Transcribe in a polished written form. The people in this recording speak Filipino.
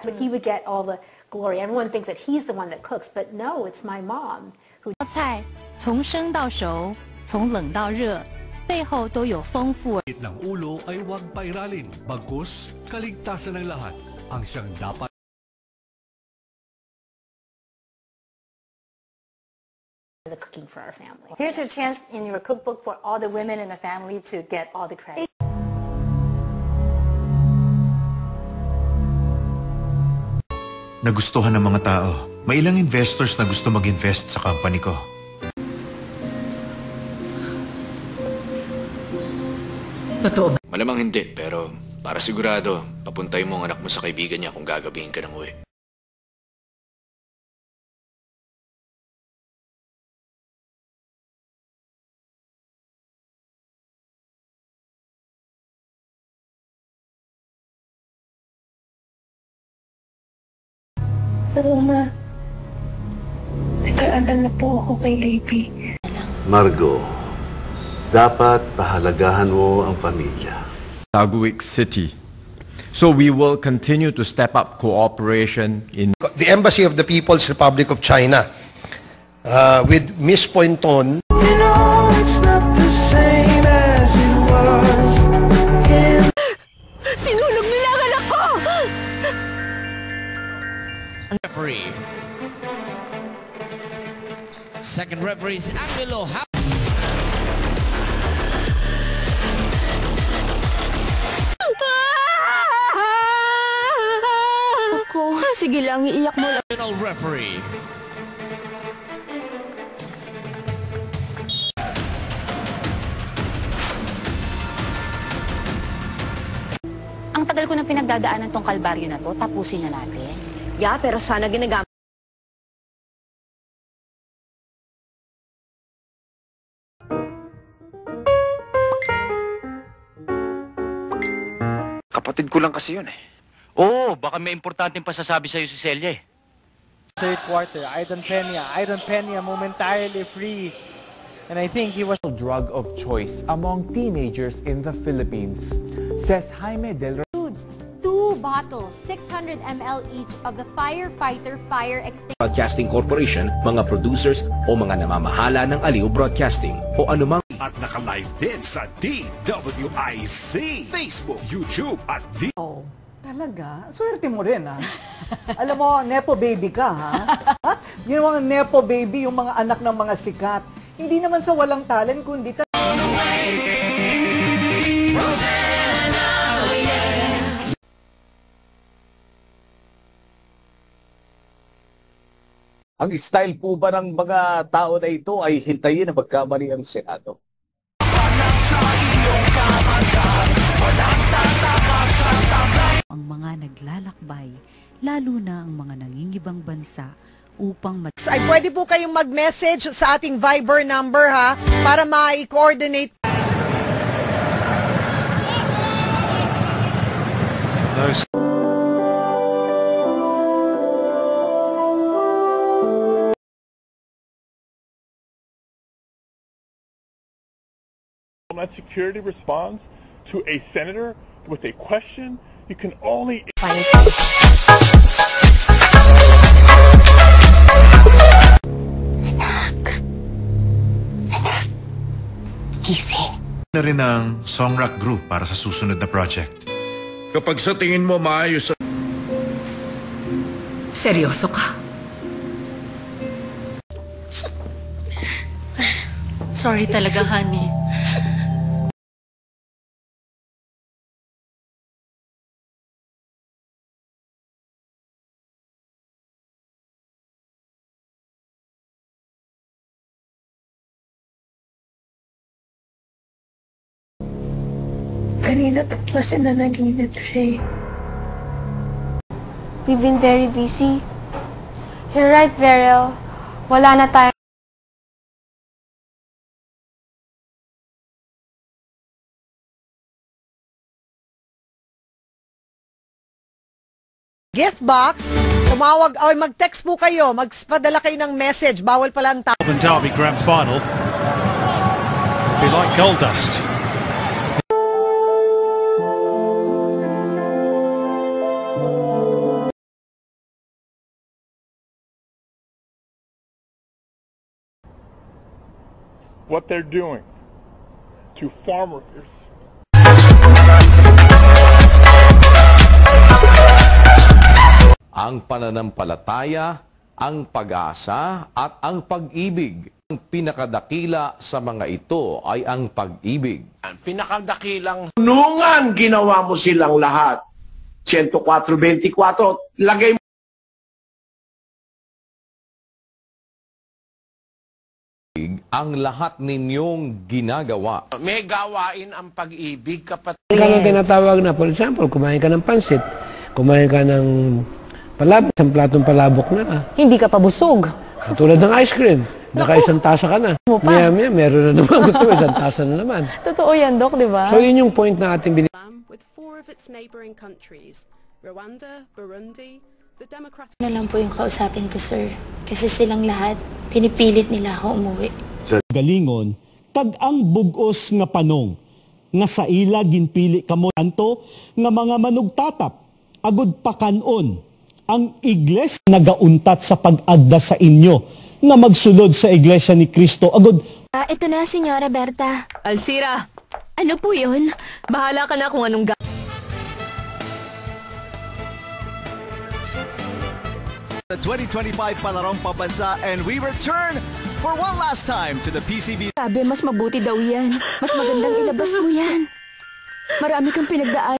but he would get all the glory. Everyone thinks that he's the one that cooks, but no, it's my mom who. 菜从生到熟，从冷到热，背后都有丰富。 ng ulo ay huwag pairalin, bagkus kaligtasan ng lahat ang siyang dapat. The cooking for our family. Here's your chance in your cookbook for all the women in the family to get all the credit. Nagustuhan ng mga tao. May ilang investors na gusto mag-invest sa company ko. Totoo ba? Malamang hindi, pero para sigurado, papuntay mo ang anak mo sa kaibigan niya kung gagabihin ka ng uwi. Oo, ma. Nagkaalam na po ako kay Levi. Margo, dapat pahalagahan mo ang pamilya. Taguig City. So we will continue to step up cooperation in the Embassy of the People's Republic of China with Miss Pointon. You know it's not the same as it was. Sinulog nila ang anak ko! Referee. Second referee is Angelo. Ako, sige lang, iiyak mo lang. Final referee. Ang tagal ko na pinagdadaanan tong kalbaryo na to, tapusin na natin. Yeah, pero sana ginagamit. Kapatid ko lang kasi yun eh. Oo, baka may importanteng pasasabi sa'yo si Celia eh. Third quarter, Aiden Peña momentarily free. And I think he was a drug of choice among teenagers in the Philippines, says Jaime Del Foods, 2 bottles, 600 ml each of the Firefighter Fire Extinguisher. Broadcasting Corporation, mga producers o mga namamahala ng Aliw Broadcasting o anumang. At naka-live din sa DWIC, Facebook, YouTube at Oh, talaga? Swerte mo rin, ha? Alam mo, Nepo baby ka, ha? Yung mga Nepo baby, yung mga anak ng mga sikat. Hindi naman sa walang talent, kundi Ang style po ba ng mga tao na ito ay hintayin na magkamali ang Senado? Ang mga naglalakbay, lalo na ang mga nangingibang bansa, upang ay pwede po kayong mag-message sa ating Viber number ha para ma-coordinate. Homeland Security responds to a senator with a question, you can only... Gising. Na rin ang Song Rock Group para sa susunod na project. Kapag sa tingin mo maayos... Seryoso ka? Sorry talaga, honey. Kanina kasi nanaginip siya. We've been very busy. You're right, Verel. Wala na tayo. Gift box, tumawag o mag-text po kayo, magpadala kayo ng message, bawal pala ang tao. Derby Grand Final. Be like gold dust. what they're doing to farm workers. Ang pananampalataya, ang pag-asa at ang pag-ibig. Ang pinakadakila sa mga ito ay ang pag-ibig. Ang pinakadakilang nungan ginawa mo silang lahat. 104:24, lagay mo ang lahat ninyong ginagawa. may gawain ang pag-ibig, kapatid. Kaya tinatawag na, for example, kumain ka ng pansit, kumain ka ng palabok, isang platong palabok na. Hindi ka pa busog. Katulad ng ice cream, naka-isang tasa ka na. Maya, meron na naman, gusto isang tasa na naman. Totoo yan, Doc, di ba? So yun yung point na ating with 4 of its neighboring countries, Rwanda, Burundi, the Democratic... Ano lang po yung kausapin ko, sir. Kasi silang lahat, pinipilit nila ako umuwi. Galingon, tag ang bugos nga panong, nga sa ila ginpili kamo anto, nga mga manugtatap, agud pakanon, ang iglesia nagauntat sa pag-agda sa inyo, nga magsulod sa iglesia ni Kristo, agud. Ito na, Senyora Berta. Alcira, ano po yun? Bahala ka na kung anong The 2025 Palarong Pambansa, and we return for one last time to the PCB. Sabi, mas mabuti daw yan. Mas magandang ilabas mo yan. Marami kang pinagdaan.